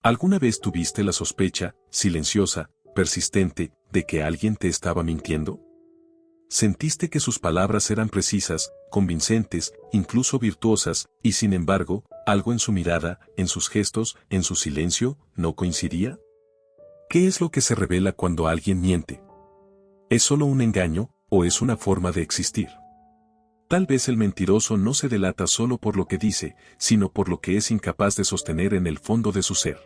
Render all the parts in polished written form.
¿Alguna vez tuviste la sospecha, silenciosa, persistente, de que alguien te estaba mintiendo? Sentiste que sus palabras eran precisas, convincentes, incluso virtuosas, y sin embargo, algo en su mirada, en sus gestos, en su silencio, ¿no coincidía? ¿Qué es lo que se revela cuando alguien miente? ¿Es solo un engaño, o es una forma de existir? Tal vez el mentiroso no se delata solo por lo que dice, sino por lo que es incapaz de sostener en el fondo de su ser.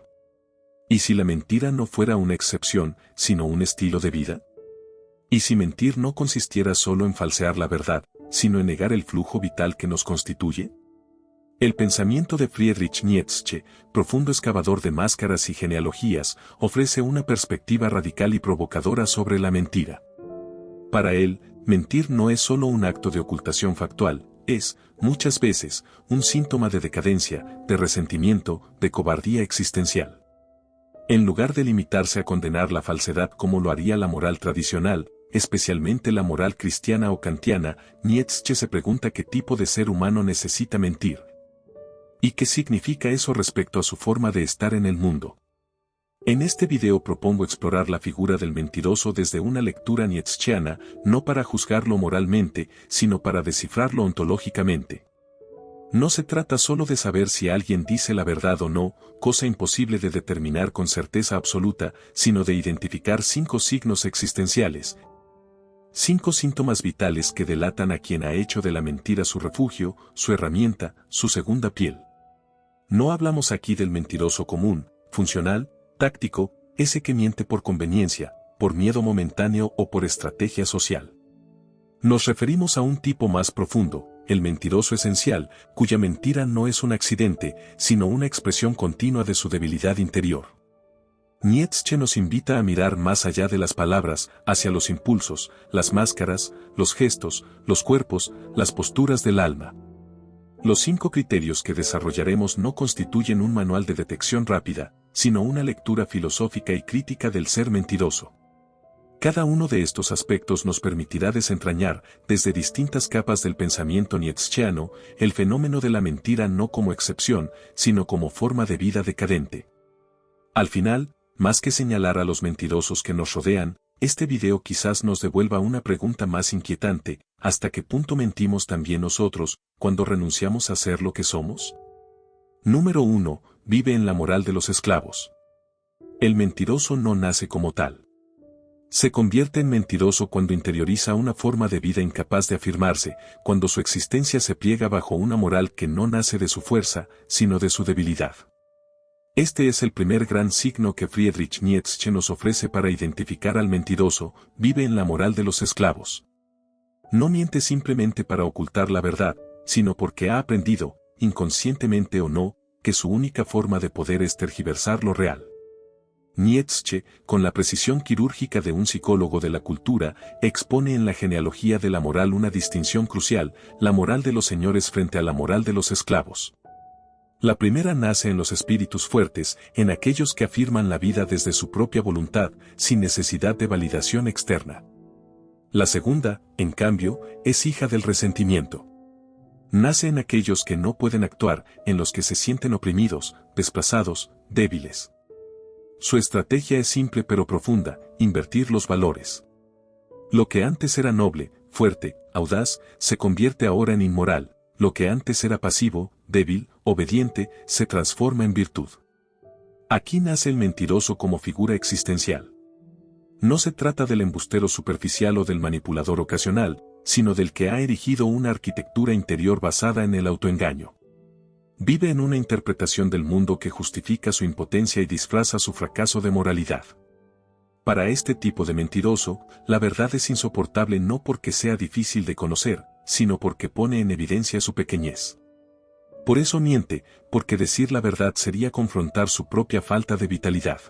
¿Y si la mentira no fuera una excepción, sino un estilo de vida? ¿Y si mentir no consistiera solo en falsear la verdad, sino en negar el flujo vital que nos constituye? El pensamiento de Friedrich Nietzsche, profundo excavador de máscaras y genealogías, ofrece una perspectiva radical y provocadora sobre la mentira. Para él, mentir no es solo un acto de ocultación factual, es, muchas veces, un síntoma de decadencia, de resentimiento, de cobardía existencial. En lugar de limitarse a condenar la falsedad como lo haría la moral tradicional, especialmente la moral cristiana o kantiana, Nietzsche se pregunta qué tipo de ser humano necesita mentir. ¿Y qué significa eso respecto a su forma de estar en el mundo? En este video propongo explorar la figura del mentiroso desde una lectura nietzscheana, no para juzgarlo moralmente, sino para descifrarlo ontológicamente. No se trata solo de saber si alguien dice la verdad o no, cosa imposible de determinar con certeza absoluta, sino de identificar 5 signos existenciales, 5 síntomas vitales que delatan a quien ha hecho de la mentira su refugio, su herramienta, su segunda piel. No hablamos aquí del mentiroso común, funcional, táctico, ese que miente por conveniencia, por miedo momentáneo o por estrategia social. Nos referimos a un tipo más profundo, el mentiroso esencial, cuya mentira no es un accidente, sino una expresión continua de su debilidad interior. Nietzsche nos invita a mirar más allá de las palabras, hacia los impulsos, las máscaras, los gestos, los cuerpos, las posturas del alma. Los 5 criterios que desarrollaremos no constituyen un manual de detección rápida, sino una lectura filosófica y crítica del ser mentiroso. Cada uno de estos aspectos nos permitirá desentrañar, desde distintas capas del pensamiento nietzscheano, el fenómeno de la mentira no como excepción, sino como forma de vida decadente. Al final, más que señalar a los mentirosos que nos rodean, este video quizás nos devuelva una pregunta más inquietante: ¿hasta qué punto mentimos también nosotros, cuando renunciamos a ser lo que somos? Número 1. Vive en la moral de los esclavos. El mentiroso no nace como tal. Se convierte en mentiroso cuando interioriza una forma de vida incapaz de afirmarse, cuando su existencia se pliega bajo una moral que no nace de su fuerza, sino de su debilidad. Este es el primer gran signo que Friedrich Nietzsche nos ofrece para identificar al mentiroso: vive en la moral de los esclavos. No miente simplemente para ocultar la verdad, sino porque ha aprendido, inconscientemente o no, que su única forma de poder es tergiversar lo real. Nietzsche, con la precisión quirúrgica de un psicólogo de la cultura, expone en la genealogía de la moral una distinción crucial: la moral de los señores frente a la moral de los esclavos. La primera nace en los espíritus fuertes, en aquellos que afirman la vida desde su propia voluntad, sin necesidad de validación externa. La segunda, en cambio, es hija del resentimiento. Nace en aquellos que no pueden actuar, en los que se sienten oprimidos, desplazados, débiles. Su estrategia es simple pero profunda: invertir los valores. Lo que antes era noble, fuerte, audaz, se convierte ahora en inmoral. Lo que antes era pasivo, débil, obediente, se transforma en virtud. Aquí nace el mentiroso como figura existencial. No se trata del embustero superficial o del manipulador ocasional, sino del que ha erigido una arquitectura interior basada en el autoengaño. Vive en una interpretación del mundo que justifica su impotencia y disfraza su fracaso de moralidad. Para este tipo de mentiroso, la verdad es insoportable no porque sea difícil de conocer, sino porque pone en evidencia su pequeñez. Por eso miente, porque decir la verdad sería confrontar su propia falta de vitalidad.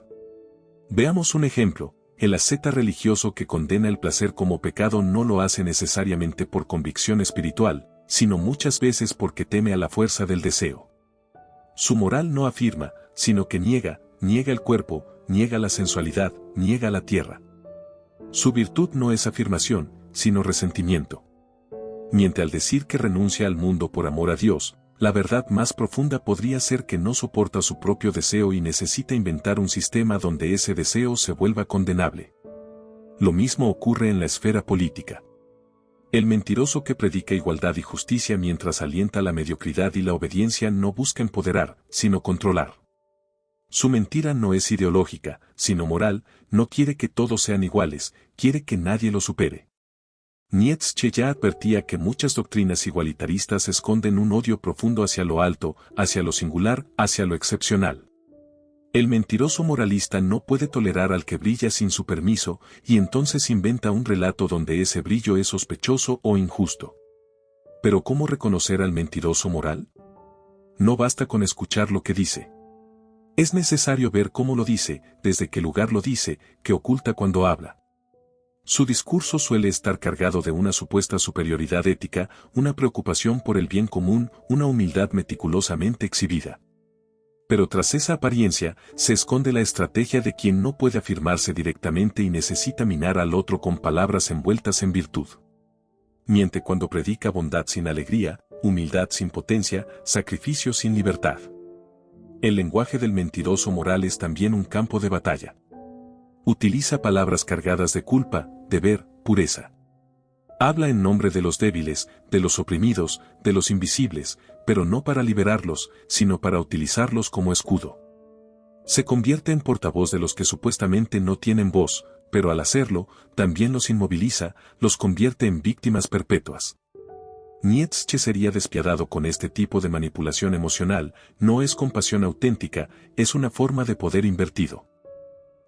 Veamos un ejemplo: el asceta religioso que condena el placer como pecado no lo hace necesariamente por convicción espiritual, sino muchas veces porque teme a la fuerza del deseo. Su moral no afirma, sino que niega el cuerpo, niega la sensualidad, niega la tierra. Su virtud no es afirmación, sino resentimiento. Miente al decir que renuncia al mundo por amor a Dios, la verdad más profunda podría ser que no soporta su propio deseo y necesita inventar un sistema donde ese deseo se vuelva condenable. Lo mismo ocurre en la esfera política. El mentiroso que predica igualdad y justicia mientras alienta la mediocridad y la obediencia no busca empoderar, sino controlar. Su mentira no es ideológica, sino moral, no quiere que todos sean iguales, quiere que nadie lo supere. Nietzsche ya advertía que muchas doctrinas igualitaristas esconden un odio profundo hacia lo alto, hacia lo singular, hacia lo excepcional. El mentiroso moralista no puede tolerar al que brilla sin su permiso, y entonces inventa un relato donde ese brillo es sospechoso o injusto. Pero ¿cómo reconocer al mentiroso moral? No basta con escuchar lo que dice. Es necesario ver cómo lo dice, desde qué lugar lo dice, qué oculta cuando habla. Su discurso suele estar cargado de una supuesta superioridad ética, una preocupación por el bien común, una humildad meticulosamente exhibida. Pero tras esa apariencia, se esconde la estrategia de quien no puede afirmarse directamente y necesita minar al otro con palabras envueltas en virtud. Miente cuando predica bondad sin alegría, humildad sin potencia, sacrificio sin libertad. El lenguaje del mentiroso moral es también un campo de batalla. Utiliza palabras cargadas de culpa, deber, pureza. Habla en nombre de los débiles, de los oprimidos, de los invisibles, pero no para liberarlos, sino para utilizarlos como escudo. Se convierte en portavoz de los que supuestamente no tienen voz, pero al hacerlo, también los inmoviliza, los convierte en víctimas perpetuas. Nietzsche sería despiadado con este tipo de manipulación emocional, no es compasión auténtica, es una forma de poder invertido.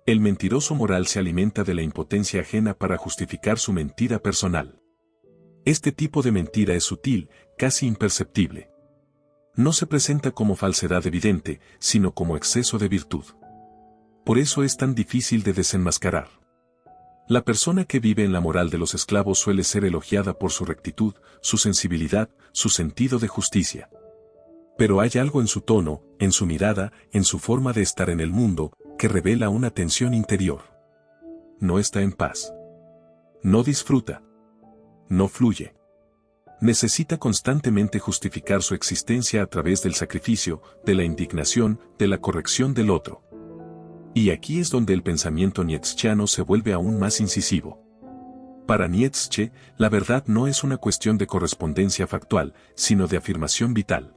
El mentiroso moral se alimenta de la impotencia ajena para justificar su mentira personal. Este tipo de mentira es sutil, casi imperceptible. No se presenta como falsedad evidente, sino como exceso de virtud. Por eso es tan difícil de desenmascarar. La persona que vive en la moral de los esclavos suele ser elogiada por su rectitud, su sensibilidad, su sentido de justicia. Pero hay algo en su tono, en su mirada, en su forma de estar en el mundo, que revela una tensión interior. No está en paz. No disfruta. No fluye. Necesita constantemente justificar su existencia a través del sacrificio, de la indignación, de la corrección del otro. Y aquí es donde el pensamiento nietzscheano se vuelve aún más incisivo. Para Nietzsche, la verdad no es una cuestión de correspondencia factual, sino de afirmación vital.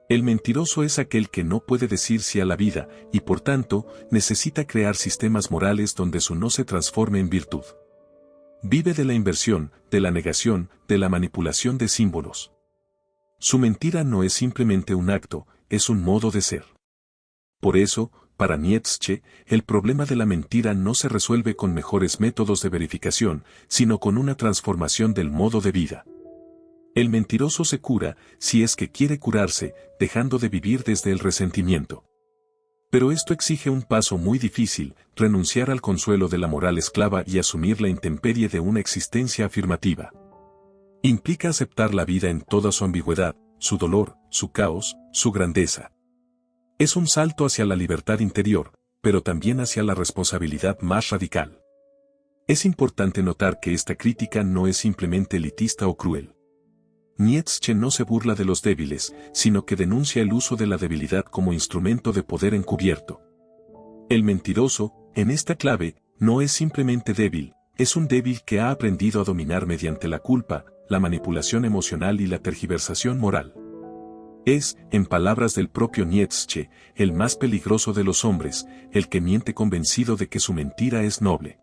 El mentiroso es aquel que no puede decir sí a la vida, y por tanto, necesita crear sistemas morales donde su no se transforme en virtud. Vive de la inversión, de la negación, de la manipulación de símbolos. Su mentira no es simplemente un acto, es un modo de ser. Por eso, para Nietzsche, el problema de la mentira no se resuelve con mejores métodos de verificación, sino con una transformación del modo de vida. El mentiroso se cura, si es que quiere curarse, dejando de vivir desde el resentimiento. Pero esto exige un paso muy difícil, renunciar al consuelo de la moral esclava y asumir la intemperie de una existencia afirmativa. Implica aceptar la vida en toda su ambigüedad, su dolor, su caos, su grandeza. Es un salto hacia la libertad interior, pero también hacia la responsabilidad más radical. Es importante notar que esta crítica no es simplemente elitista o cruel. Nietzsche no se burla de los débiles, sino que denuncia el uso de la debilidad como instrumento de poder encubierto. El mentiroso, en esta clave, no es simplemente débil, es un débil que ha aprendido a dominar mediante la culpa, la manipulación emocional y la tergiversación moral. Es, en palabras del propio Nietzsche, el más peligroso de los hombres, el que miente convencido de que su mentira es noble.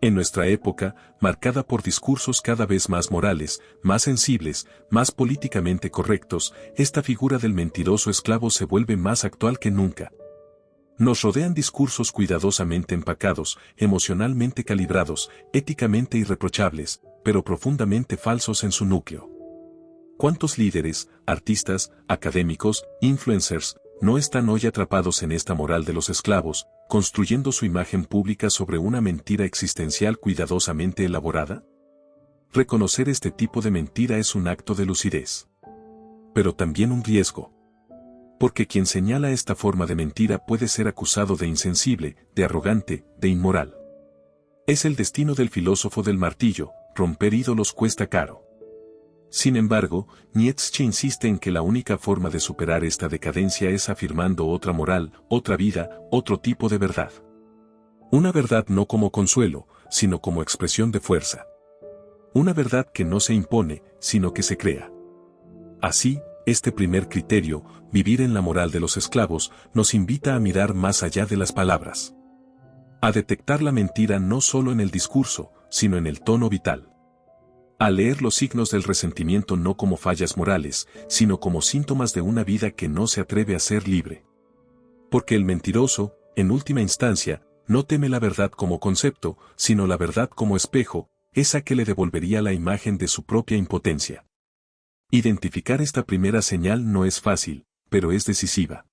En nuestra época, marcada por discursos cada vez más morales, más sensibles, más políticamente correctos, esta figura del mentiroso esclavo se vuelve más actual que nunca. Nos rodean discursos cuidadosamente empacados, emocionalmente calibrados, éticamente irreprochables, pero profundamente falsos en su núcleo. ¿Cuántos líderes, artistas, académicos, influencers, no están hoy atrapados en esta moral de los esclavos, construyendo su imagen pública sobre una mentira existencial cuidadosamente elaborada? Reconocer este tipo de mentira es un acto de lucidez. Pero también un riesgo. Porque quien señala esta forma de mentira puede ser acusado de insensible, de arrogante, de inmoral. Es el destino del filósofo del martillo, romper ídolos cuesta caro. Sin embargo, Nietzsche insiste en que la única forma de superar esta decadencia es afirmando otra moral, otra vida, otro tipo de verdad. Una verdad no como consuelo, sino como expresión de fuerza. Una verdad que no se impone, sino que se crea. Así, este primer criterio, vivir en la moral de los esclavos, nos invita a mirar más allá de las palabras. A detectar la mentira no solo en el discurso, sino en el tono vital. A leer los signos del resentimiento no como fallas morales, sino como síntomas de una vida que no se atreve a ser libre. Porque el mentiroso, en última instancia, no teme la verdad como concepto, sino la verdad como espejo, esa que le devolvería la imagen de su propia impotencia. Identificar esta primera señal no es fácil, pero es decisiva.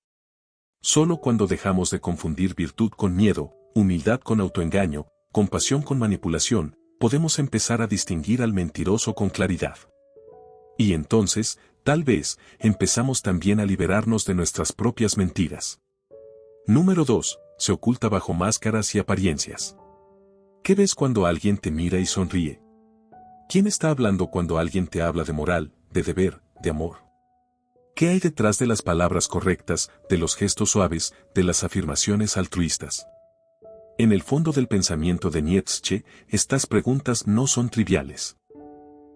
Solo cuando dejamos de confundir virtud con miedo, humildad con autoengaño, compasión con manipulación, podemos empezar a distinguir al mentiroso con claridad. Y entonces, tal vez, empezamos también a liberarnos de nuestras propias mentiras. Número 2. Se oculta bajo máscaras y apariencias. ¿Qué ves cuando alguien te mira y sonríe? ¿Quién está hablando cuando alguien te habla de moral, de deber, de amor? ¿Qué hay detrás de las palabras correctas, de los gestos suaves, de las afirmaciones altruistas? En el fondo del pensamiento de Nietzsche, estas preguntas no son triviales.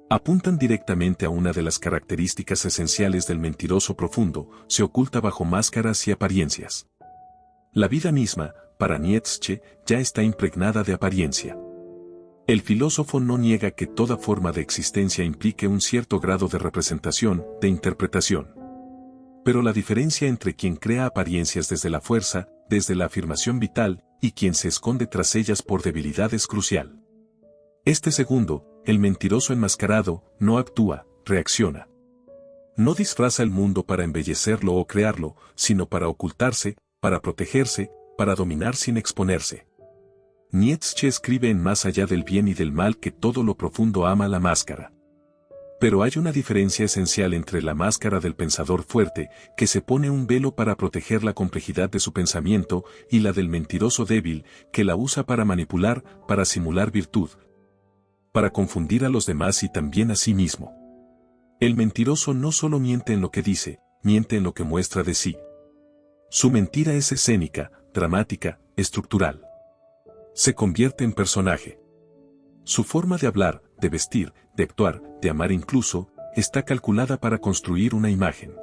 Apuntan directamente a una de las características esenciales del mentiroso profundo, se oculta bajo máscaras y apariencias. La vida misma, para Nietzsche, ya está impregnada de apariencia. El filósofo no niega que toda forma de existencia implique un cierto grado de representación, de interpretación. Pero la diferencia entre quien crea apariencias desde la fuerza, desde la afirmación vital, y quien se esconde tras ellas por debilidad es crucial. Este segundo, el mentiroso enmascarado, no actúa, reacciona. No disfraza el mundo para embellecerlo o crearlo, sino para ocultarse, para protegerse, para dominar sin exponerse. Nietzsche escribe en Más allá del bien y del mal que todo lo profundo ama la máscara. Pero hay una diferencia esencial entre la máscara del pensador fuerte, que se pone un velo para proteger la complejidad de su pensamiento, y la del mentiroso débil, que la usa para manipular, para simular virtud, para confundir a los demás y también a sí mismo. El mentiroso no solo miente en lo que dice, miente en lo que muestra de sí. Su mentira es escénica, dramática, estructural. Se convierte en personaje. Su forma de hablar, de vestir, de actuar, de amar incluso, está calculada para construir una imagen.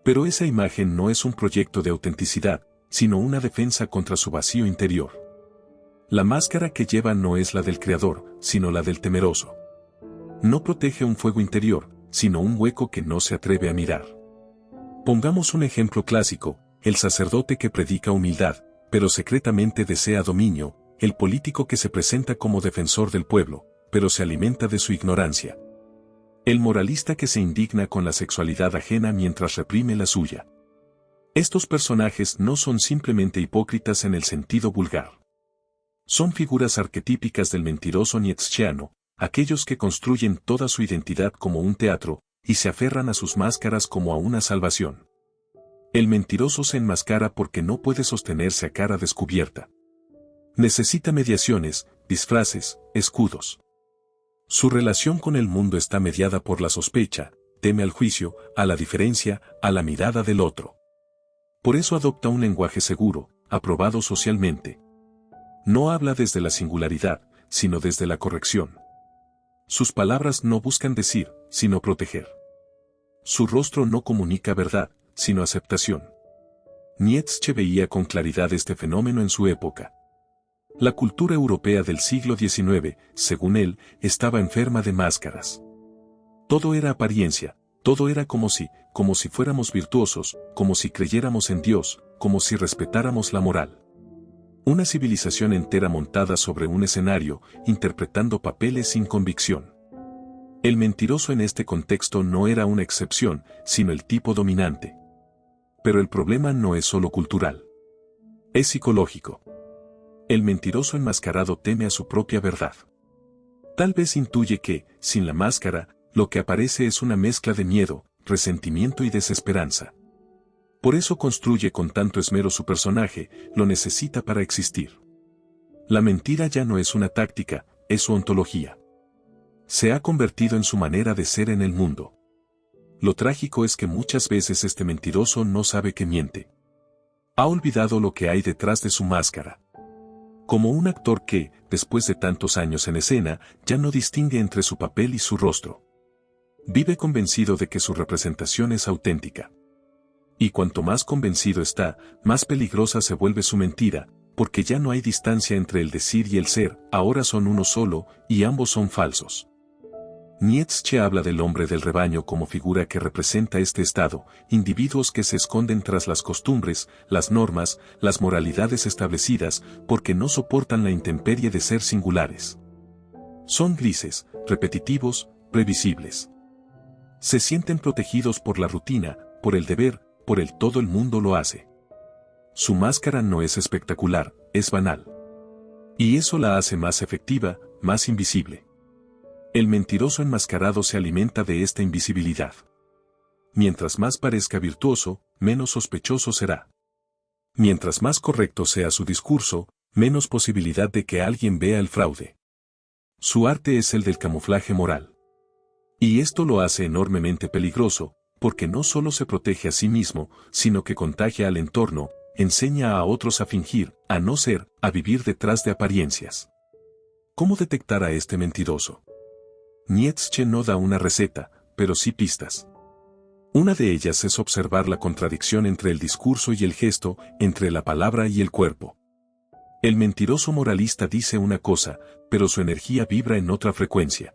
Pero esa imagen no es un proyecto de autenticidad, sino una defensa contra su vacío interior. La máscara que lleva no es la del creador, sino la del temeroso. No protege un fuego interior, sino un hueco que no se atreve a mirar. Pongamos un ejemplo clásico, el sacerdote que predica humildad, pero secretamente desea dominio, el político que se presenta como defensor del pueblo, pero se alimenta de su ignorancia. El moralista que se indigna con la sexualidad ajena mientras reprime la suya. Estos personajes no son simplemente hipócritas en el sentido vulgar. Son figuras arquetípicas del mentiroso nietzscheano, aquellos que construyen toda su identidad como un teatro, y se aferran a sus máscaras como a una salvación. El mentiroso se enmascara porque no puede sostenerse a cara descubierta. Necesita mediaciones, disfraces, escudos. Su relación con el mundo está mediada por la sospecha, teme al juicio, a la diferencia, a la mirada del otro. Por eso adopta un lenguaje seguro, aprobado socialmente. No habla desde la singularidad, sino desde la corrección. Sus palabras no buscan decir, sino proteger. Su rostro no comunica verdad, sino aceptación. Nietzsche veía con claridad este fenómeno en su época. La cultura europea del siglo XIX, según él, estaba enferma de máscaras. Todo era apariencia, todo era como si fuéramos virtuosos, como si creyéramos en Dios, como si respetáramos la moral. Una civilización entera montada sobre un escenario, interpretando papeles sin convicción. El mentiroso en este contexto no era una excepción, sino el tipo dominante. Pero el problema no es solo cultural. Es psicológico. El mentiroso enmascarado teme a su propia verdad. Tal vez intuye que, sin la máscara, lo que aparece es una mezcla de miedo, resentimiento y desesperanza. Por eso construye con tanto esmero su personaje, lo necesita para existir. La mentira ya no es una táctica, es su ontología. Se ha convertido en su manera de ser en el mundo. Lo trágico es que muchas veces este mentiroso no sabe que miente. Ha olvidado lo que hay detrás de su máscara. Como un actor que, después de tantos años en escena, ya no distingue entre su papel y su rostro. Vive convencido de que su representación es auténtica. Y cuanto más convencido está, más peligrosa se vuelve su mentira, porque ya no hay distancia entre el decir y el ser, ahora son uno solo, y ambos son falsos. Nietzsche habla del hombre del rebaño como figura que representa este estado, individuos que se esconden tras las costumbres, las normas, las moralidades establecidas, porque no soportan la intemperie de ser singulares. Son grises, repetitivos, previsibles. Se sienten protegidos por la rutina, por el deber, por el todo el mundo lo hace. Su máscara no es espectacular, es banal. Y eso la hace más efectiva, más invisible. El mentiroso enmascarado se alimenta de esta invisibilidad. Mientras más parezca virtuoso, menos sospechoso será. Mientras más correcto sea su discurso, menos posibilidad de que alguien vea el fraude. Su arte es el del camuflaje moral. Y esto lo hace enormemente peligroso, porque no solo se protege a sí mismo, sino que contagia al entorno, enseña a otros a fingir, a no ser, a vivir detrás de apariencias. ¿Cómo detectar a este mentiroso? Nietzsche no da una receta, pero sí pistas. Una de ellas es observar la contradicción entre el discurso y el gesto, entre la palabra y el cuerpo. El mentiroso moralista dice una cosa, pero su energía vibra en otra frecuencia.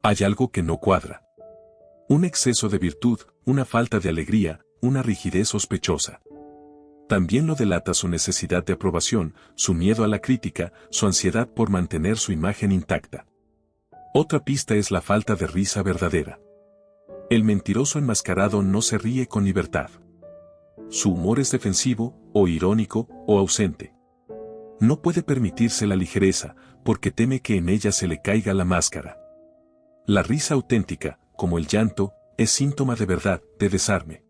Hay algo que no cuadra. Un exceso de virtud, una falta de alegría, una rigidez sospechosa. También lo delata su necesidad de aprobación, su miedo a la crítica, su ansiedad por mantener su imagen intacta. Otra pista es la falta de risa verdadera. El mentiroso enmascarado no se ríe con libertad. Su humor es defensivo, o irónico, o ausente. No puede permitirse la ligereza, porque teme que en ella se le caiga la máscara. La risa auténtica, como el llanto, es síntoma de verdad, de desarme.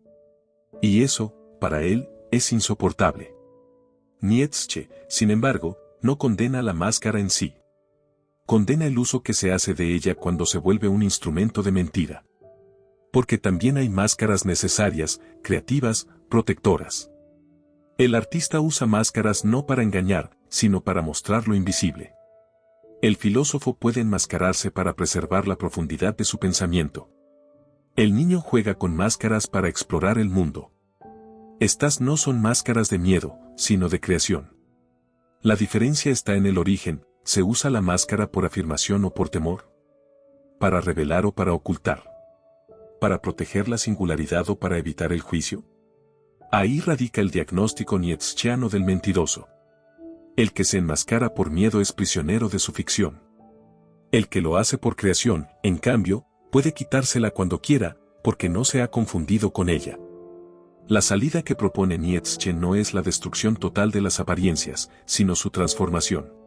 Y eso, para él, es insoportable. Nietzsche, sin embargo, no condena la máscara en sí. Condena el uso que se hace de ella cuando se vuelve un instrumento de mentira. Porque también hay máscaras necesarias, creativas, protectoras. El artista usa máscaras no para engañar, sino para mostrar lo invisible. El filósofo puede enmascararse para preservar la profundidad de su pensamiento. El niño juega con máscaras para explorar el mundo. Estas no son máscaras de miedo, sino de creación. La diferencia está en el origen. ¿Se usa la máscara por afirmación o por temor? ¿Para revelar o para ocultar? ¿Para proteger la singularidad o para evitar el juicio? Ahí radica el diagnóstico nietzscheano del mentiroso. El que se enmascara por miedo es prisionero de su ficción. El que lo hace por creación, en cambio, puede quitársela cuando quiera, porque no se ha confundido con ella. La salida que propone Nietzsche no es la destrucción total de las apariencias, sino su transformación.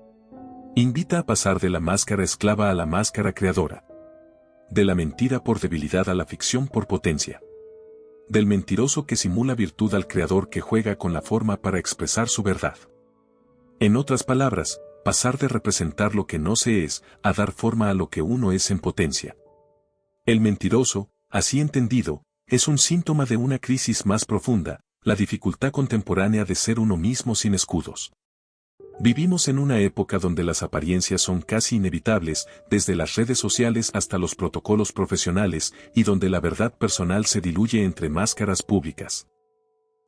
Invita a pasar de la máscara esclava a la máscara creadora. De la mentira por debilidad a la ficción por potencia. Del mentiroso que simula virtud al creador que juega con la forma para expresar su verdad. En otras palabras, pasar de representar lo que no se es, a dar forma a lo que uno es en potencia. El mentiroso, así entendido, es un síntoma de una crisis más profunda, la dificultad contemporánea de ser uno mismo sin escudos. Vivimos en una época donde las apariencias son casi inevitables, desde las redes sociales hasta los protocolos profesionales, y donde la verdad personal se diluye entre máscaras públicas.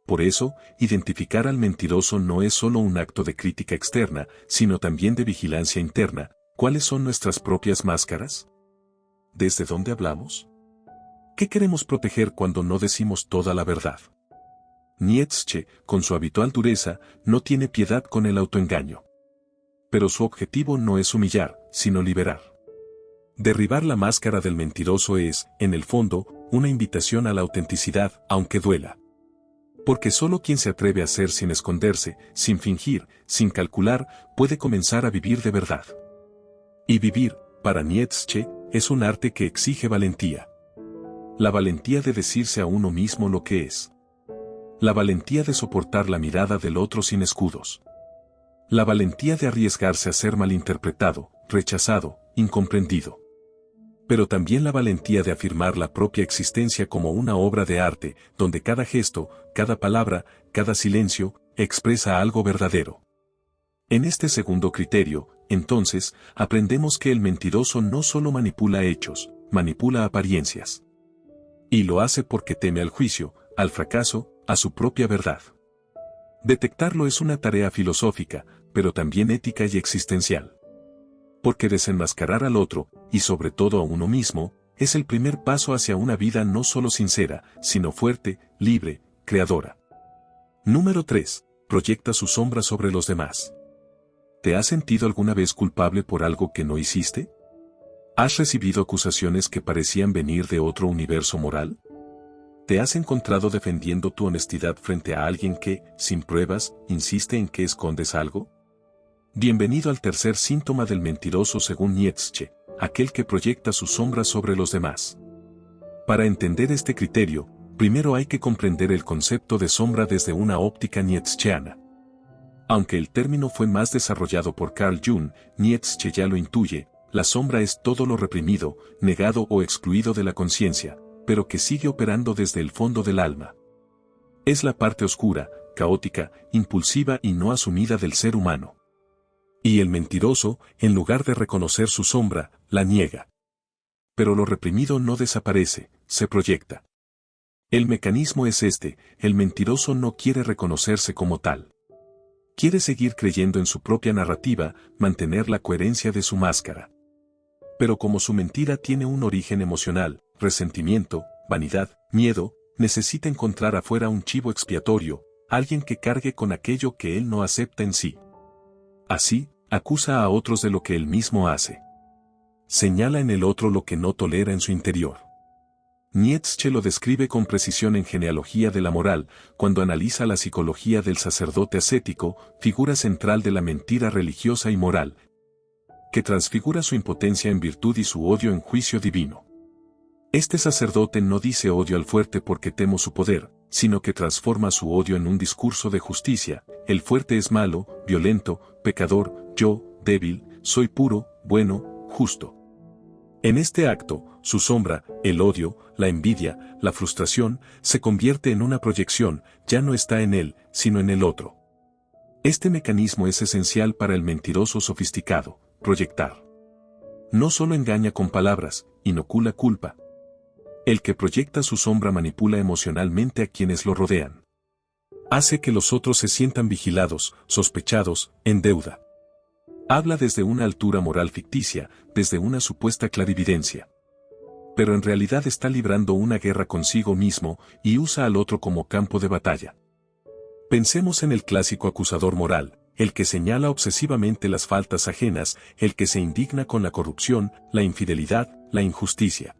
Por eso, identificar al mentiroso no es solo un acto de crítica externa, sino también de vigilancia interna. ¿Cuáles son nuestras propias máscaras? ¿Desde dónde hablamos? ¿Qué queremos proteger cuando no decimos toda la verdad? Nietzsche, con su habitual dureza, no tiene piedad con el autoengaño. Pero su objetivo no es humillar, sino liberar. Derribar la máscara del mentiroso es, en el fondo, una invitación a la autenticidad, aunque duela. Porque solo quien se atreve a ser sin esconderse, sin fingir, sin calcular, puede comenzar a vivir de verdad. Y vivir, para Nietzsche, es un arte que exige valentía. La valentía de decirse a uno mismo lo que es. La valentía de soportar la mirada del otro sin escudos. La valentía de arriesgarse a ser malinterpretado, rechazado, incomprendido. pero también la valentía de afirmar la propia existencia como una obra de arte, donde cada gesto, cada palabra, cada silencio, expresa algo verdadero. En este segundo criterio, entonces, aprendemos que el mentiroso no solo manipula hechos, manipula apariencias. Y lo hace porque teme al juicio, al fracaso, a su propia verdad. Detectarlo es una tarea filosófica, pero también ética y existencial. Porque desenmascarar al otro, y sobre todo a uno mismo, es el primer paso hacia una vida no solo sincera, sino fuerte, libre, creadora. Número 3. Proyecta su sombra sobre los demás. ¿Te has sentido alguna vez culpable por algo que no hiciste? ¿Has recibido acusaciones que parecían venir de otro universo moral? ¿Te has encontrado defendiendo tu honestidad frente a alguien que, sin pruebas, insiste en que escondes algo? Bienvenido al tercer síntoma del mentiroso según Nietzsche, aquel que proyecta su sombra sobre los demás. Para entender este criterio, primero hay que comprender el concepto de sombra desde una óptica nietzscheana. Aunque el término fue más desarrollado por Carl Jung, Nietzsche ya lo intuye, la sombra es todo lo reprimido, negado o excluido de la conciencia, pero que sigue operando desde el fondo del alma. Es la parte oscura, caótica, impulsiva y no asumida del ser humano. Y el mentiroso, en lugar de reconocer su sombra, la niega. Pero lo reprimido no desaparece, se proyecta. El mecanismo es este: el mentiroso no quiere reconocerse como tal. Quiere seguir creyendo en su propia narrativa, mantener la coherencia de su máscara. Pero como su mentira tiene un origen emocional, resentimiento, vanidad, miedo, necesita encontrar afuera un chivo expiatorio, alguien que cargue con aquello que él no acepta en sí. Así, acusa a otros de lo que él mismo hace. Señala en el otro lo que no tolera en su interior. Nietzsche lo describe con precisión en Genealogía de la Moral, cuando analiza la psicología del sacerdote ascético, figura central de la mentira religiosa y moral, que transfigura su impotencia en virtud y su odio en juicio divino. Este sacerdote no dice odio al fuerte porque temo su poder, sino que transforma su odio en un discurso de justicia: el fuerte es malo, violento, pecador, yo, débil, soy puro, bueno, justo. En este acto, su sombra, el odio, la envidia, la frustración, se convierte en una proyección, ya no está en él, sino en el otro. Este mecanismo es esencial para el mentiroso sofisticado: proyectar. No solo engaña con palabras, inocula culpa. El que proyecta su sombra manipula emocionalmente a quienes lo rodean. Hace que los otros se sientan vigilados, sospechados, en deuda. Habla desde una altura moral ficticia, desde una supuesta clarividencia. Pero en realidad está librando una guerra consigo mismo y usa al otro como campo de batalla. Pensemos en el clásico acusador moral, el que señala obsesivamente las faltas ajenas, el que se indigna con la corrupción, la infidelidad, la injusticia.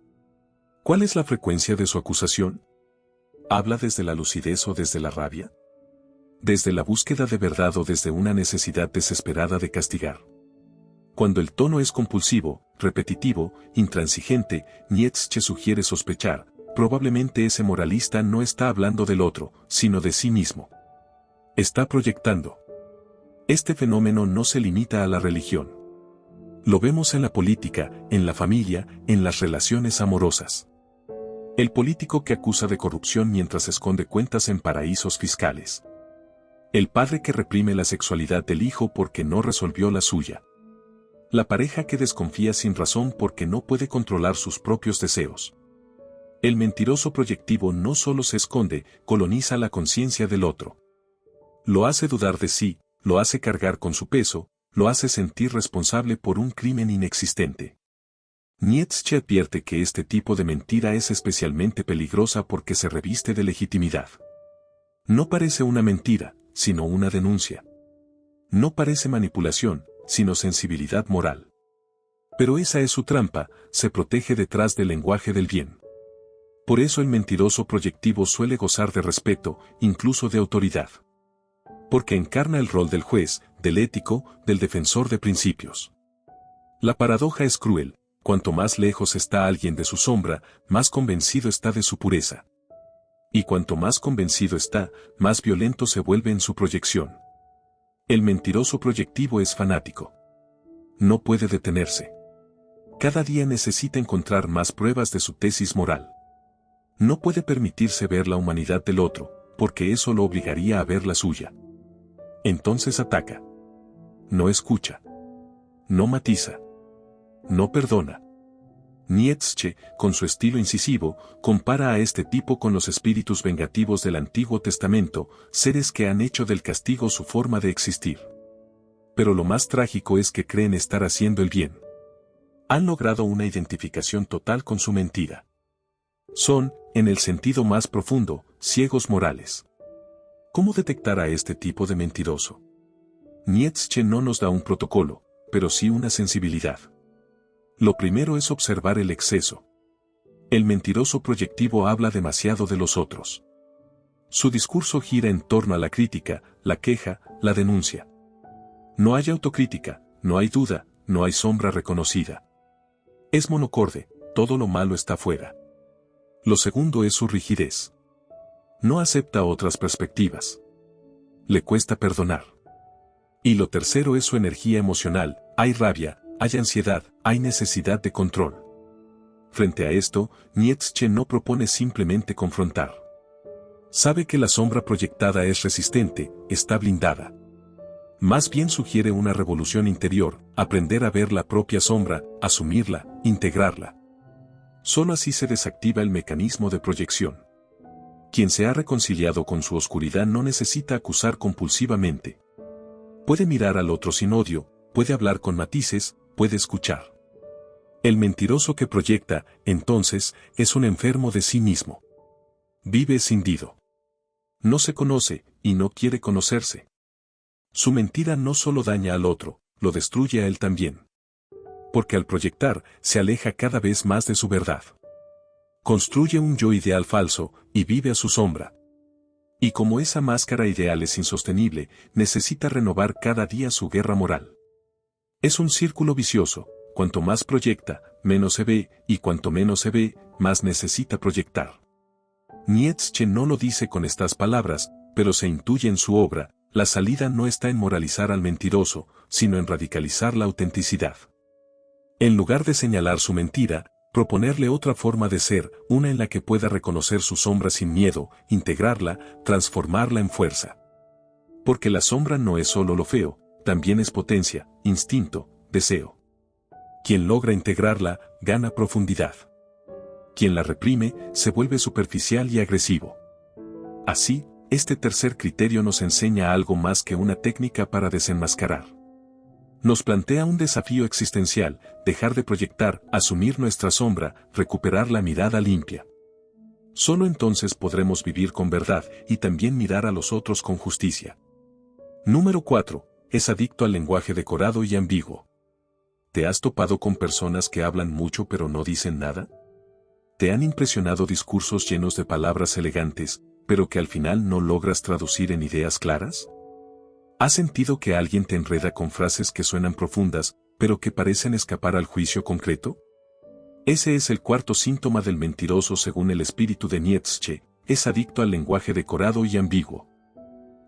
¿Cuál es la frecuencia de su acusación? ¿Habla desde la lucidez o desde la rabia? ¿Desde la búsqueda de verdad o desde una necesidad desesperada de castigar? Cuando el tono es compulsivo, repetitivo, intransigente, Nietzsche sugiere sospechar: probablemente ese moralista no está hablando del otro, sino de sí mismo. Está proyectando. Este fenómeno no se limita a la religión. Lo vemos en la política, en la familia, en las relaciones amorosas. El político que acusa de corrupción mientras esconde cuentas en paraísos fiscales. El padre que reprime la sexualidad del hijo porque no resolvió la suya. La pareja que desconfía sin razón porque no puede controlar sus propios deseos. El mentiroso proyectivo no solo se esconde, coloniza la conciencia del otro. Lo hace dudar de sí, lo hace cargar con su peso, lo hace sentir responsable por un crimen inexistente. Nietzsche advierte que este tipo de mentira es especialmente peligrosa porque se reviste de legitimidad. No parece una mentira, sino una denuncia. No parece manipulación, sino sensibilidad moral. Pero esa es su trampa: se protege detrás del lenguaje del bien. Por eso el mentiroso proyectivo suele gozar de respeto, incluso de autoridad. Porque encarna el rol del juez, del ético, del defensor de principios. La paradoja es cruel: cuanto más lejos está alguien de su sombra, más convencido está de su pureza. Y cuanto más convencido está, más violento se vuelve en su proyección. El mentiroso proyectivo es fanático. No puede detenerse. Cada día necesita encontrar más pruebas de su tesis moral. No puede permitirse ver la humanidad del otro, porque eso lo obligaría a ver la suya. Entonces ataca. No escucha. No matiza. No perdona. Nietzsche, con su estilo incisivo, compara a este tipo con los espíritus vengativos del Antiguo Testamento, seres que han hecho del castigo su forma de existir. Pero lo más trágico es que creen estar haciendo el bien. Han logrado una identificación total con su mentira. Son, en el sentido más profundo, ciegos morales. ¿Cómo detectar a este tipo de mentiroso? Nietzsche no nos da un protocolo, pero sí una sensibilidad. Lo primero es observar el exceso. El mentiroso proyectivo habla demasiado de los otros. Su discurso gira en torno a la crítica, la queja, la denuncia. No hay autocrítica, no hay duda, no hay sombra reconocida. Es monocorde, todo lo malo está fuera. Lo segundo es su rigidez. No acepta otras perspectivas. Le cuesta perdonar. Y lo tercero es su energía emocional, hay rabia, hay ansiedad, hay necesidad de control. Frente a esto, Nietzsche no propone simplemente confrontar. Sabe que la sombra proyectada es resistente, está blindada. Más bien sugiere una revolución interior, aprender a ver la propia sombra, asumirla, integrarla. Solo así se desactiva el mecanismo de proyección. Quien se ha reconciliado con su oscuridad no necesita acusar compulsivamente. Puede mirar al otro sin odio, puede hablar con matices, puede escuchar. El mentiroso que proyecta, entonces, es un enfermo de sí mismo. Vive escindido. No se conoce, y no quiere conocerse. Su mentira no solo daña al otro, lo destruye a él también. Porque al proyectar, se aleja cada vez más de su verdad. Construye un yo ideal falso, y vive a su sombra. Y como esa máscara ideal es insostenible, necesita renovar cada día su guerra moral. Es un círculo vicioso, cuanto más proyecta, menos se ve, y cuanto menos se ve, más necesita proyectar. Nietzsche no lo dice con estas palabras, pero se intuye en su obra, la salida no está en moralizar al mentiroso, sino en radicalizar la autenticidad. En lugar de señalar su mentira, proponerle otra forma de ser, una en la que pueda reconocer su sombra sin miedo, integrarla, transformarla en fuerza. Porque la sombra no es solo lo feo, también es potencia, instinto, deseo. Quien logra integrarla, gana profundidad. Quien la reprime, se vuelve superficial y agresivo. Así, este tercer criterio nos enseña algo más que una técnica para desenmascarar. Nos plantea un desafío existencial, dejar de proyectar, asumir nuestra sombra, recuperar la mirada limpia. Solo entonces podremos vivir con verdad y también mirar a los otros con justicia. Número 4. Es adicto al lenguaje decorado y ambiguo. ¿Te has topado con personas que hablan mucho pero no dicen nada? ¿Te han impresionado discursos llenos de palabras elegantes, pero que al final no logras traducir en ideas claras? ¿Has sentido que alguien te enreda con frases que suenan profundas, pero que parecen escapar al juicio concreto? Ese es el cuarto síntoma del mentiroso según el espíritu de Nietzsche, es adicto al lenguaje decorado y ambiguo.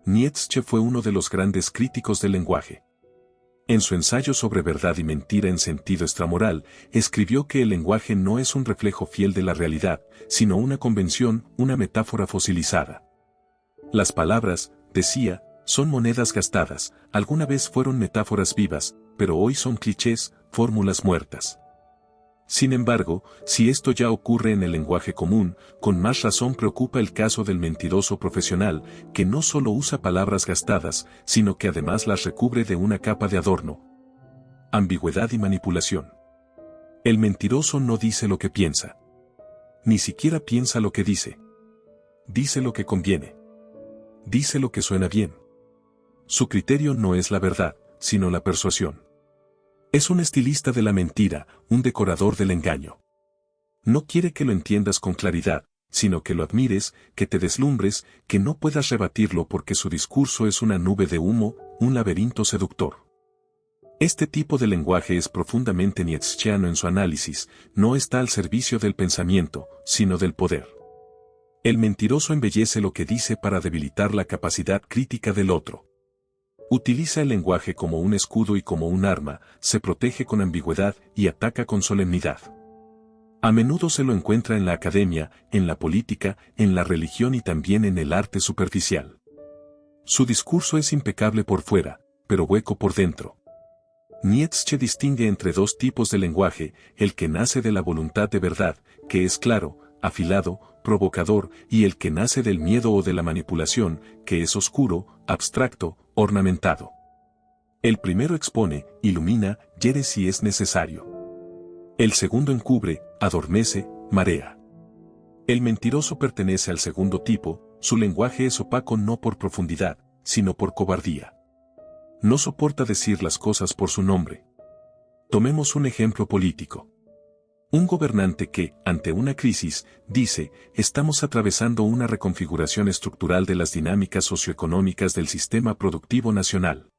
Nietzsche fue uno de los grandes críticos del lenguaje. En su ensayo sobre verdad y mentira en sentido extramoral, escribió que el lenguaje no es un reflejo fiel de la realidad, sino una convención, una metáfora fosilizada. Las palabras, decía, son monedas gastadas, alguna vez fueron metáforas vivas, pero hoy son clichés, fórmulas muertas. Sin embargo, si esto ya ocurre en el lenguaje común, con más razón preocupa el caso del mentiroso profesional, que no solo usa palabras gastadas, sino que además las recubre de una capa de adorno. Ambigüedad y manipulación. El mentiroso no dice lo que piensa. Ni siquiera piensa lo que dice. Dice lo que conviene. Dice lo que suena bien. Su criterio no es la verdad, sino la persuasión. Es un estilista de la mentira, un decorador del engaño. No quiere que lo entiendas con claridad, sino que lo admires, que te deslumbres, que no puedas rebatirlo porque su discurso es una nube de humo, un laberinto seductor. Este tipo de lenguaje es profundamente nietzscheano en su análisis, no está al servicio del pensamiento, sino del poder. El mentiroso embellece lo que dice para debilitar la capacidad crítica del otro. Utiliza el lenguaje como un escudo y como un arma, se protege con ambigüedad y ataca con solemnidad. A menudo se lo encuentra en la academia, en la política, en la religión y también en el arte superficial. Su discurso es impecable por fuera, pero hueco por dentro. Nietzsche distingue entre dos tipos de lenguaje, el que nace de la voluntad de verdad, que es claro, afilado, provocador, y el que nace del miedo o de la manipulación, que es oscuro, abstracto, ornamentado. El primero expone, ilumina, hiere si es necesario. El segundo encubre, adormece, marea. El mentiroso pertenece al segundo tipo, su lenguaje es opaco no por profundidad, sino por cobardía. No soporta decir las cosas por su nombre. Tomemos un ejemplo político. Un gobernante que, ante una crisis, dice, estamos atravesando una reconfiguración estructural de las dinámicas socioeconómicas del sistema productivo nacional.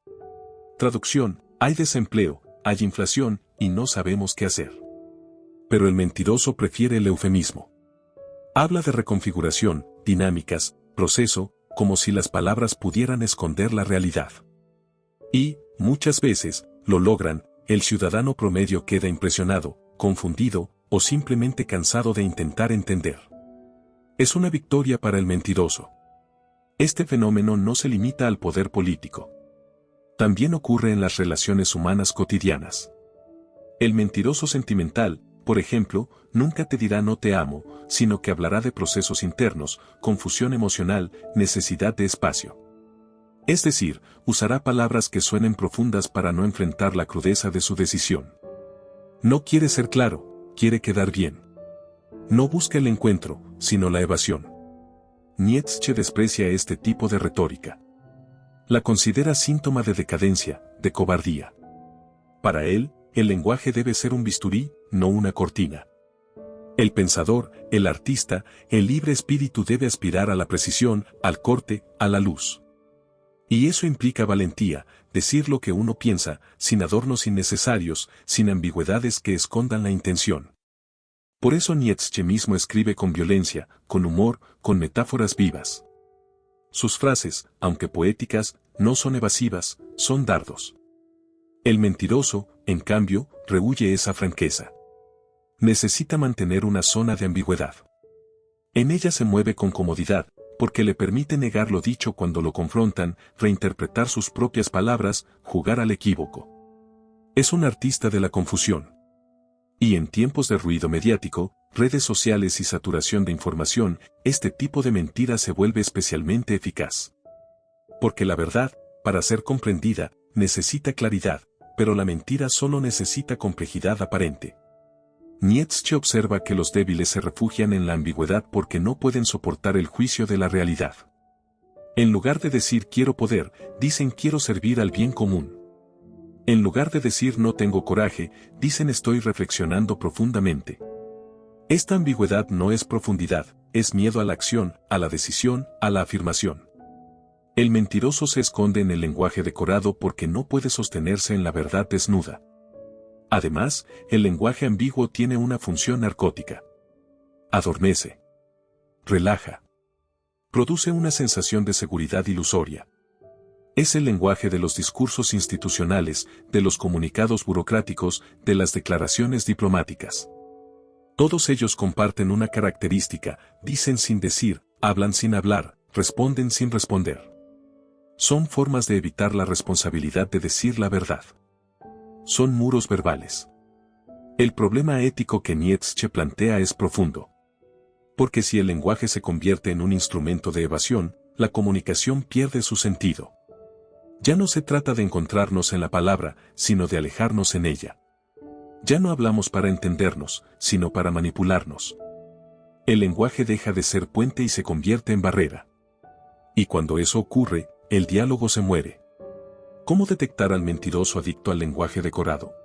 Traducción, hay desempleo, hay inflación, y no sabemos qué hacer. Pero el mentiroso prefiere el eufemismo. Habla de reconfiguración, dinámicas, proceso, como si las palabras pudieran esconder la realidad. Y, muchas veces, lo logran, el ciudadano promedio queda impresionado, confundido, o simplemente cansado de intentar entender. Es una victoria para el mentiroso. Este fenómeno no se limita al poder político. También ocurre en las relaciones humanas cotidianas. El mentiroso sentimental, por ejemplo, nunca te dirá no te amo, sino que hablará de procesos internos, confusión emocional, necesidad de espacio. Es decir, usará palabras que suenen profundas para no enfrentar la crudeza de su decisión. No quiere ser claro, quiere quedar bien. No busca el encuentro, sino la evasión. Nietzsche desprecia este tipo de retórica. La considera síntoma de decadencia, de cobardía. Para él, el lenguaje debe ser un bisturí, no una cortina. El pensador, el artista, el libre espíritu debe aspirar a la precisión, al corte, a la luz. Y eso implica valentía, decir lo que uno piensa, sin adornos innecesarios, sin ambigüedades que escondan la intención. Por eso Nietzsche mismo escribe con violencia, con humor, con metáforas vivas. Sus frases, aunque poéticas, no son evasivas, son dardos. El mentiroso, en cambio, rehúye esa franqueza. Necesita mantener una zona de ambigüedad. En ella se mueve con comodidad, porque le permite negar lo dicho cuando lo confrontan, reinterpretar sus propias palabras, jugar al equívoco. Es un artista de la confusión. Y en tiempos de ruido mediático, redes sociales y saturación de información, este tipo de mentira se vuelve especialmente eficaz. Porque la verdad, para ser comprendida, necesita claridad, pero la mentira solo necesita complejidad aparente. Nietzsche observa que los débiles se refugian en la ambigüedad porque no pueden soportar el juicio de la realidad. En lugar de decir quiero poder, dicen quiero servir al bien común. En lugar de decir no tengo coraje, dicen estoy reflexionando profundamente. Esta ambigüedad no es profundidad, es miedo a la acción, a la decisión, a la afirmación. El mentiroso se esconde en el lenguaje decorado porque no puede sostenerse en la verdad desnuda. Además, el lenguaje ambiguo tiene una función narcótica. Adormece. Relaja. Produce una sensación de seguridad ilusoria. Es el lenguaje de los discursos institucionales, de los comunicados burocráticos, de las declaraciones diplomáticas. Todos ellos comparten una característica, dicen sin decir, hablan sin hablar, responden sin responder. Son formas de evitar la responsabilidad de decir la verdad. Son muros verbales. El problema ético que Nietzsche plantea es profundo. Porque si el lenguaje se convierte en un instrumento de evasión, la comunicación pierde su sentido. Ya no se trata de encontrarnos en la palabra, sino de alejarnos en ella. Ya no hablamos para entendernos, sino para manipularnos. El lenguaje deja de ser puente y se convierte en barrera. Y cuando eso ocurre, el diálogo se muere. ¿Cómo detectar al mentiroso adicto al lenguaje decorado?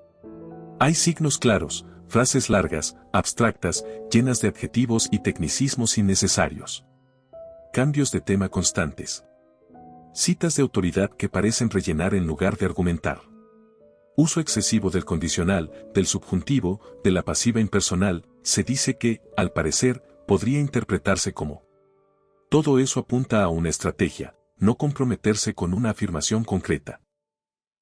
Hay signos claros, frases largas, abstractas, llenas de adjetivos y tecnicismos innecesarios. Cambios de tema constantes. Citas de autoridad que parecen rellenar en lugar de argumentar. Uso excesivo del condicional, del subjuntivo, de la pasiva impersonal, se dice que, al parecer, podría interpretarse como. Todo eso apunta a una estrategia, no comprometerse con una afirmación concreta.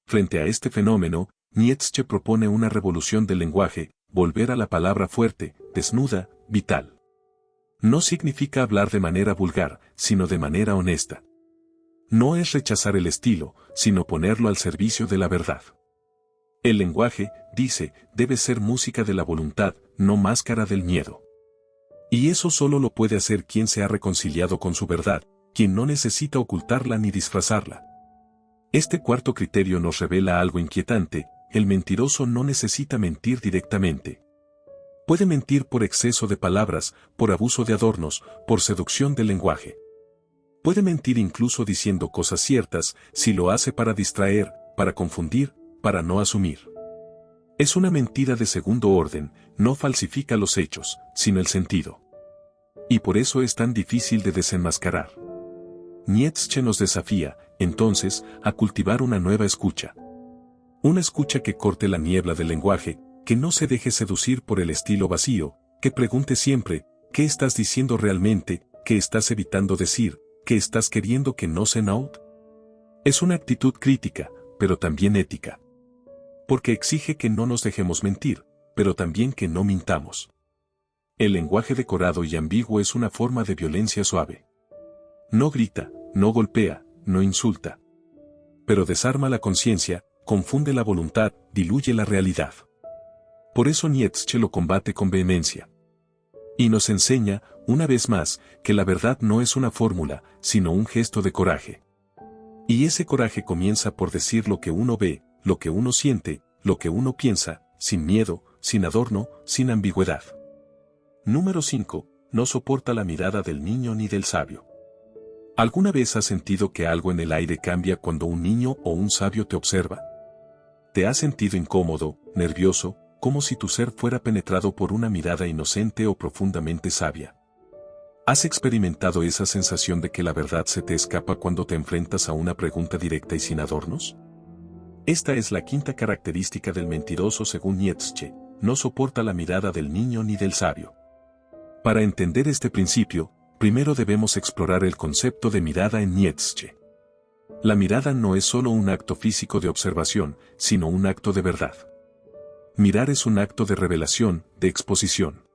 Frente a este fenómeno, Nietzsche propone una revolución del lenguaje, volver a la palabra fuerte, desnuda, vital. No significa hablar de manera vulgar, sino de manera honesta. No es rechazar el estilo, sino ponerlo al servicio de la verdad. El lenguaje, dice, debe ser música de la voluntad, no máscara del miedo. Y eso solo lo puede hacer quien se ha reconciliado con su verdad, quien no necesita ocultarla ni disfrazarla. Este cuarto criterio nos revela algo inquietante: el mentiroso no necesita mentir directamente. Puede mentir por exceso de palabras, por abuso de adornos, por seducción del lenguaje. Puede mentir incluso diciendo cosas ciertas, si lo hace para distraer, para confundir, para no asumir. Es una mentira de segundo orden, no falsifica los hechos, sino el sentido. Y por eso es tan difícil de desenmascarar. Nietzsche nos desafía, entonces, a cultivar una nueva escucha. Una escucha que corte la niebla del lenguaje, que no se deje seducir por el estilo vacío, que pregunte siempre, ¿qué estás diciendo realmente? ¿Qué estás evitando decir? ¿Qué estás queriendo que no se note? Es una actitud crítica, pero también ética. Porque exige que no nos dejemos mentir, pero también que no mintamos. El lenguaje decorado y ambiguo es una forma de violencia suave. No grita, no golpea, no insulta. Pero desarma la conciencia, confunde la voluntad, diluye la realidad. Por eso Nietzsche lo combate con vehemencia. Y nos enseña, una vez más, que la verdad no es una fórmula, sino un gesto de coraje. Y ese coraje comienza por decir lo que uno ve, lo que uno siente, lo que uno piensa, sin miedo, sin adorno, sin ambigüedad. Número 5. No soporta la mirada del niño ni del sabio. ¿Alguna vez has sentido que algo en el aire cambia cuando un niño o un sabio te observa? ¿Te has sentido incómodo, nervioso, como si tu ser fuera penetrado por una mirada inocente o profundamente sabia? ¿Has experimentado esa sensación de que la verdad se te escapa cuando te enfrentas a una pregunta directa y sin adornos? Esta es la quinta característica del mentiroso según Nietzsche: no soporta la mirada del niño ni del sabio. Para entender este principio, primero debemos explorar el concepto de mirada en Nietzsche. La mirada no es solo un acto físico de observación, sino un acto de verdad. Mirar es un acto de revelación, de exposición.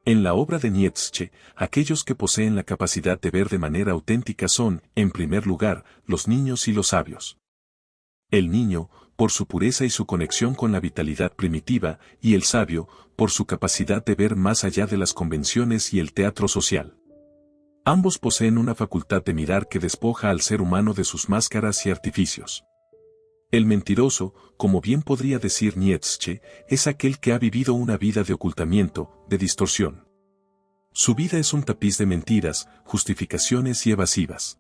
En la obra de Nietzsche, aquellos que poseen la capacidad de ver de manera auténtica son, en primer lugar, los niños y los sabios. El niño, por su pureza y su conexión con la vitalidad primitiva, y el sabio, por su capacidad de ver más allá de las convenciones y el teatro social. Ambos poseen una facultad de mirar que despoja al ser humano de sus máscaras y artificios. El mentiroso, como bien podría decir Nietzsche, es aquel que ha vivido una vida de ocultamiento, de distorsión. Su vida es un tapiz de mentiras, justificaciones y evasivas.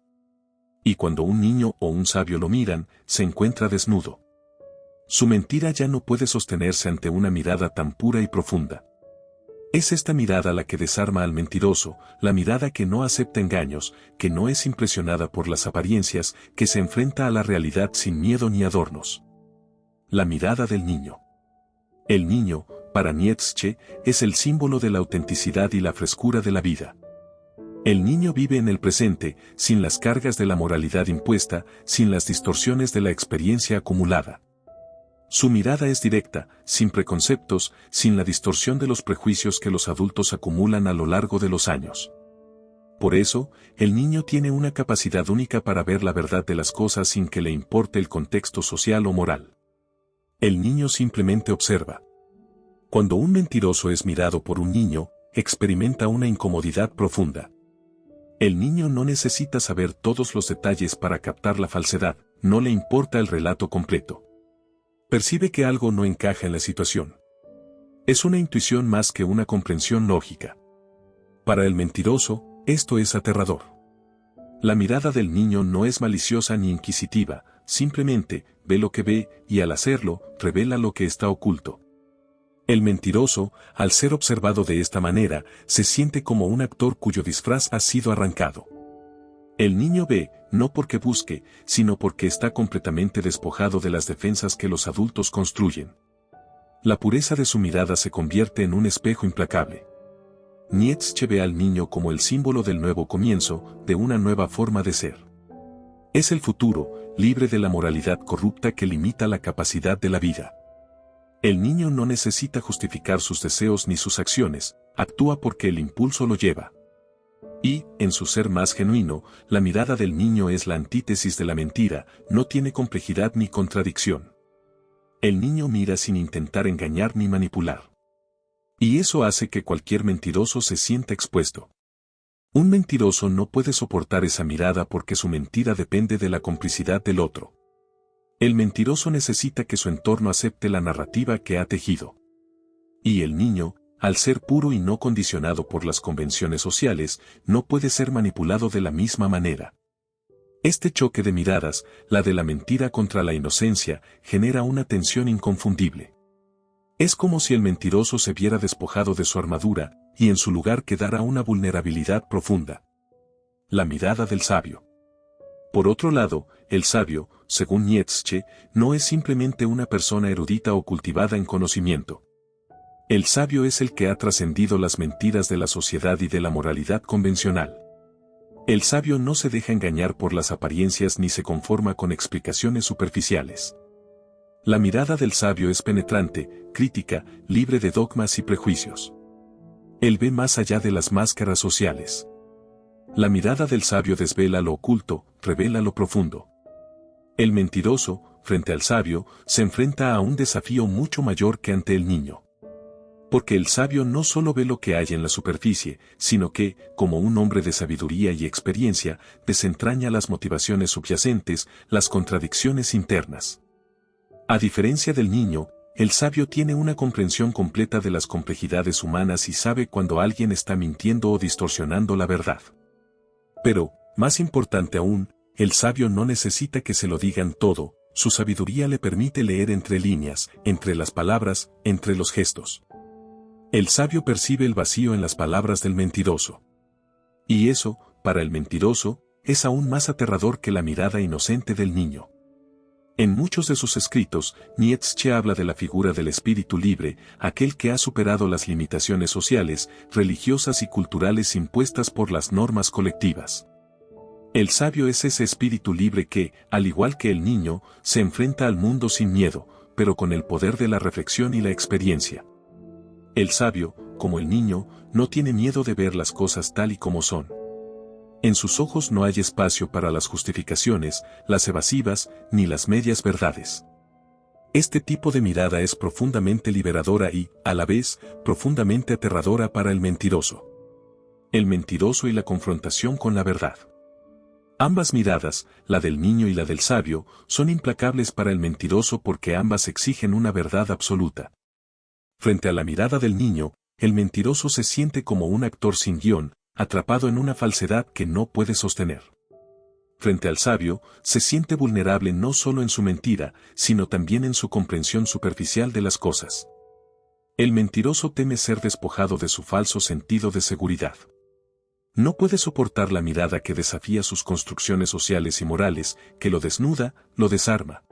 Y cuando un niño o un sabio lo miran, se encuentra desnudo. Su mentira ya no puede sostenerse ante una mirada tan pura y profunda. Es esta mirada la que desarma al mentiroso, la mirada que no acepta engaños, que no es impresionada por las apariencias, que se enfrenta a la realidad sin miedo ni adornos. La mirada del niño. El niño, para Nietzsche, es el símbolo de la autenticidad y la frescura de la vida. El niño vive en el presente, sin las cargas de la moralidad impuesta, sin las distorsiones de la experiencia acumulada. Su mirada es directa, sin preconceptos, sin la distorsión de los prejuicios que los adultos acumulan a lo largo de los años. Por eso, el niño tiene una capacidad única para ver la verdad de las cosas sin que le importe el contexto social o moral. El niño simplemente observa. Cuando un mentiroso es mirado por un niño, experimenta una incomodidad profunda. El niño no necesita saber todos los detalles para captar la falsedad, no le importa el relato completo. Percibe que algo no encaja en la situación. Es una intuición más que una comprensión lógica. Para el mentiroso, esto es aterrador. La mirada del niño no es maliciosa ni inquisitiva, simplemente ve lo que ve y al hacerlo, revela lo que está oculto. El mentiroso, al ser observado de esta manera, se siente como un actor cuyo disfraz ha sido arrancado. El niño ve, no porque busque, sino porque está completamente despojado de las defensas que los adultos construyen. La pureza de su mirada se convierte en un espejo implacable. Nietzsche ve al niño como el símbolo del nuevo comienzo, de una nueva forma de ser. Es el futuro, libre de la moralidad corrupta que limita la capacidad de la vida. El niño no necesita justificar sus deseos ni sus acciones, actúa porque el impulso lo lleva. Y, en su ser más genuino, la mirada del niño es la antítesis de la mentira, no tiene complejidad ni contradicción. El niño mira sin intentar engañar ni manipular. Y eso hace que cualquier mentiroso se sienta expuesto. Un mentiroso no puede soportar esa mirada porque su mentira depende de la complicidad del otro. El mentiroso necesita que su entorno acepte la narrativa que ha tejido. Y el niño, al ser puro y no condicionado por las convenciones sociales, no puede ser manipulado de la misma manera. Este choque de miradas, la de la mentira contra la inocencia, genera una tensión inconfundible. Es como si el mentiroso se viera despojado de su armadura, y en su lugar quedara una vulnerabilidad profunda. La mirada del sabio. Por otro lado, el sabio, según Nietzsche, no es simplemente una persona erudita o cultivada en conocimiento. El sabio es el que ha trascendido las mentiras de la sociedad y de la moralidad convencional. El sabio no se deja engañar por las apariencias ni se conforma con explicaciones superficiales. La mirada del sabio es penetrante, crítica, libre de dogmas y prejuicios. Él ve más allá de las máscaras sociales. La mirada del sabio desvela lo oculto, revela lo profundo. El mentiroso, frente al sabio, se enfrenta a un desafío mucho mayor que ante el niño. Porque el sabio no solo ve lo que hay en la superficie, sino que, como un hombre de sabiduría y experiencia, desentraña las motivaciones subyacentes, las contradicciones internas. A diferencia del niño, el sabio tiene una comprensión completa de las complejidades humanas y sabe cuando alguien está mintiendo o distorsionando la verdad. Pero, más importante aún, el sabio no necesita que se lo digan todo, su sabiduría le permite leer entre líneas, entre las palabras, entre los gestos. El sabio percibe el vacío en las palabras del mentiroso. Y eso, para el mentiroso, es aún más aterrador que la mirada inocente del niño. En muchos de sus escritos, Nietzsche habla de la figura del espíritu libre, aquel que ha superado las limitaciones sociales, religiosas y culturales impuestas por las normas colectivas. El sabio es ese espíritu libre que, al igual que el niño, se enfrenta al mundo sin miedo, pero con el poder de la reflexión y la experiencia. El sabio, como el niño, no tiene miedo de ver las cosas tal y como son. En sus ojos no hay espacio para las justificaciones, las evasivas, ni las medias verdades. Este tipo de mirada es profundamente liberadora y, a la vez, profundamente aterradora para el mentiroso. El mentiroso y la confrontación con la verdad. Ambas miradas, la del niño y la del sabio, son implacables para el mentiroso porque ambas exigen una verdad absoluta. Frente a la mirada del niño, el mentiroso se siente como un actor sin guión, atrapado en una falsedad que no puede sostener. Frente al sabio, se siente vulnerable no solo en su mentira, sino también en su comprensión superficial de las cosas. El mentiroso teme ser despojado de su falso sentido de seguridad. No puede soportar la mirada que desafía sus construcciones sociales y morales, que lo desnuda, lo desarma.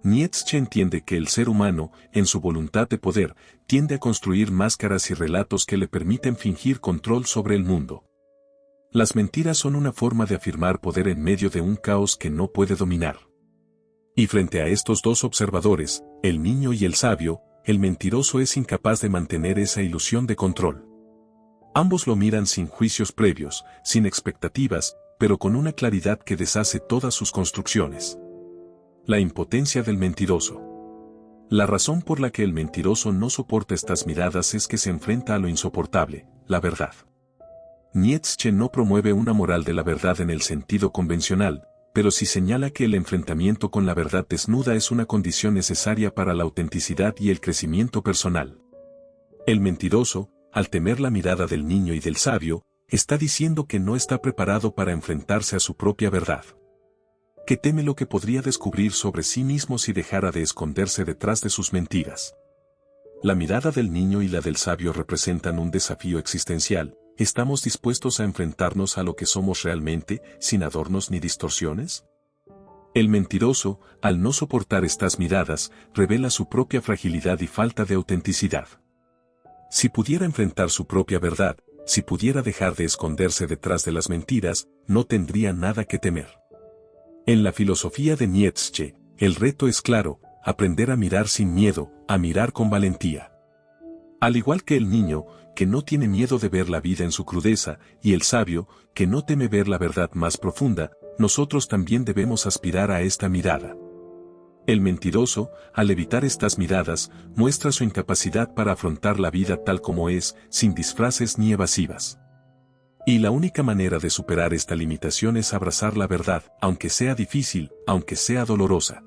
Nietzsche entiende que el ser humano, en su voluntad de poder, tiende a construir máscaras y relatos que le permiten fingir control sobre el mundo. Las mentiras son una forma de afirmar poder en medio de un caos que no puede dominar. Y frente a estos dos observadores, el niño y el sabio, el mentiroso es incapaz de mantener esa ilusión de control. Ambos lo miran sin juicios previos, sin expectativas, pero con una claridad que deshace todas sus construcciones. La impotencia del mentiroso. La razón por la que el mentiroso no soporta estas miradas es que se enfrenta a lo insoportable, la verdad. Nietzsche no promueve una moral de la verdad en el sentido convencional, pero sí señala que el enfrentamiento con la verdad desnuda es una condición necesaria para la autenticidad y el crecimiento personal. El mentiroso, al temer la mirada del niño y del sabio, está diciendo que no está preparado para enfrentarse a su propia verdad. Que teme lo que podría descubrir sobre sí mismo si dejara de esconderse detrás de sus mentiras. La mirada del niño y la del sabio representan un desafío existencial. ¿Estamos dispuestos a enfrentarnos a lo que somos realmente, sin adornos ni distorsiones? El mentiroso, al no soportar estas miradas, revela su propia fragilidad y falta de autenticidad. Si pudiera enfrentar su propia verdad, si pudiera dejar de esconderse detrás de las mentiras, no tendría nada que temer. En la filosofía de Nietzsche, el reto es claro, aprender a mirar sin miedo, a mirar con valentía. Al igual que el niño, que no tiene miedo de ver la vida en su crudeza, y el sabio, que no teme ver la verdad más profunda, nosotros también debemos aspirar a esta mirada. El mentiroso, al evitar estas miradas, muestra su incapacidad para afrontar la vida tal como es, sin disfraces ni evasivas. Y la única manera de superar esta limitación es abrazar la verdad, aunque sea difícil, aunque sea dolorosa.